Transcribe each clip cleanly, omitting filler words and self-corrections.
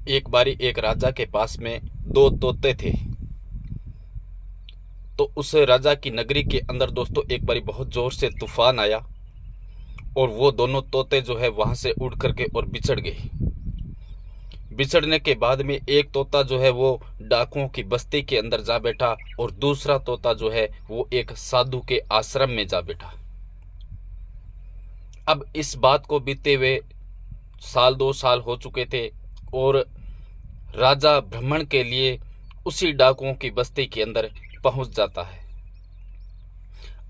एक बारी एक राजा के पास में दो तोते थे। तो उस राजा की नगरी के अंदर दोस्तों एक बारी बहुत जोर से तूफान आया और वो दोनों तोते जो है वहां से उड़ करके और बिछड़ गए। बिछड़ने के बाद में एक तोता जो है वो डाकुओं की बस्ती के अंदर जा बैठा और दूसरा तोता जो है वो एक साधु के आश्रम में जा बैठा। अब इस बात को बीते हुए साल 2 साल हो चुके थे और राजा भ्रमण के लिए उसी डाकुओं की बस्ती के अंदर पहुंच जाता है।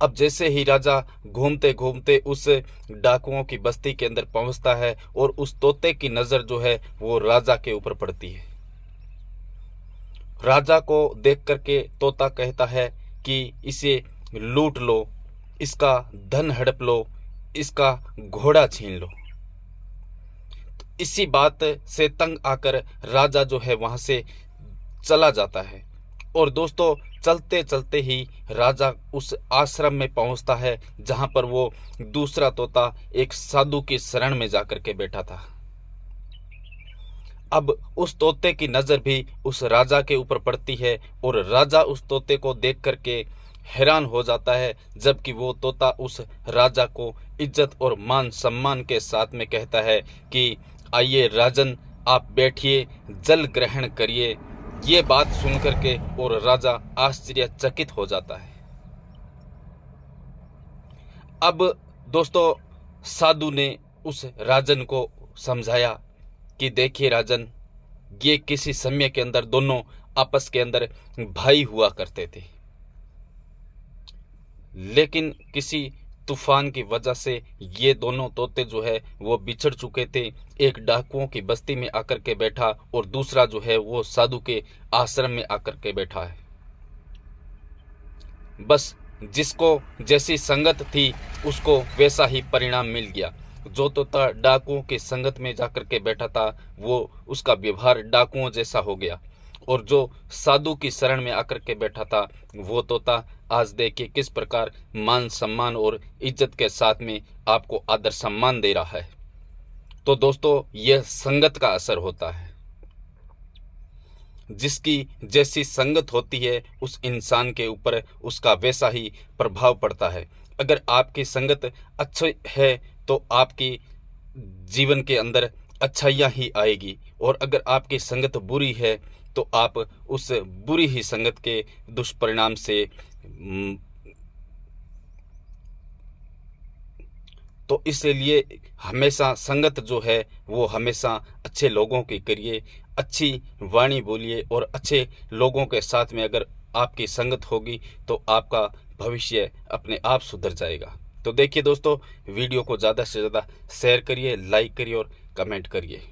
अब जैसे ही राजा घूमते घूमते उस डाकुओं की बस्ती के अंदर पहुंचता है और उस तोते की नजर जो है वो राजा के ऊपर पड़ती है। राजा को देख करके तोता कहता है कि इसे लूट लो, इसका धन हड़प लो, इसका घोड़ा छीन लो। इसी बात से तंग आकर राजा जो है वहां से चला जाता है और दोस्तों चलते चलते ही राजा उस आश्रम में पहुंचता है जहां पर वो दूसरा तोता एक साधु की शरण में जाकर के बैठा था। अब उस तोते की नजर भी उस राजा के ऊपर पड़ती है और राजा उस तोते को देख करके हैरान हो जाता है, जबकि वो तोता उस राजा को इज्जत और मान सम्मान के साथ में कहता है कि आइए राजन, आप बैठिए, जल ग्रहण करिए। ये बात सुन करके और राजा आश्चर्यचकित हो जाता है। अब दोस्तों साधु ने उस राजन को समझाया कि देखिए राजन, ये किसी समय के अंदर दोनों आपस के अंदर भाई हुआ करते थे, लेकिन किसी तूफान की वजह से ये दोनों तोते जो है वो बिछड़ चुके थे। एक डाकुओं की बस्ती में आकर के बैठा और दूसरा जो है वो साधु के आश्रम में आकर के बैठा है। बस जिसको जैसी संगत थी उसको वैसा ही परिणाम मिल गया। जो तोता डाकुओं की संगत में जाकर के बैठा था वो उसका व्यवहार डाकुओं जैसा हो गया और जो साधु की शरण में आकर के बैठा था वो तोता आज देखिए किस प्रकार मान सम्मान और इज्जत के साथ में आपको आदर सम्मान दे रहा है। तो दोस्तों यह संगत का असर होता है। जिसकी जैसी संगत होती है उस इंसान के ऊपर उसका वैसा ही प्रभाव पड़ता है। अगर आपकी संगत अच्छी है तो आपकी जीवन के अंदर अच्छाइयाँ ही आएगी और अगर आपकी संगत बुरी है तो आप उस बुरी ही संगत के दुष्परिणाम से तो इसलिए हमेशा संगत जो है वो हमेशा अच्छे लोगों की करिए, अच्छी वाणी बोलिए और अच्छे लोगों के साथ में अगर आपकी संगत होगी तो आपका भविष्य अपने आप सुधर जाएगा। तो देखिए दोस्तों, वीडियो को ज़्यादा से ज़्यादा शेयर करिए, लाइक करिए और कमेंट करिए।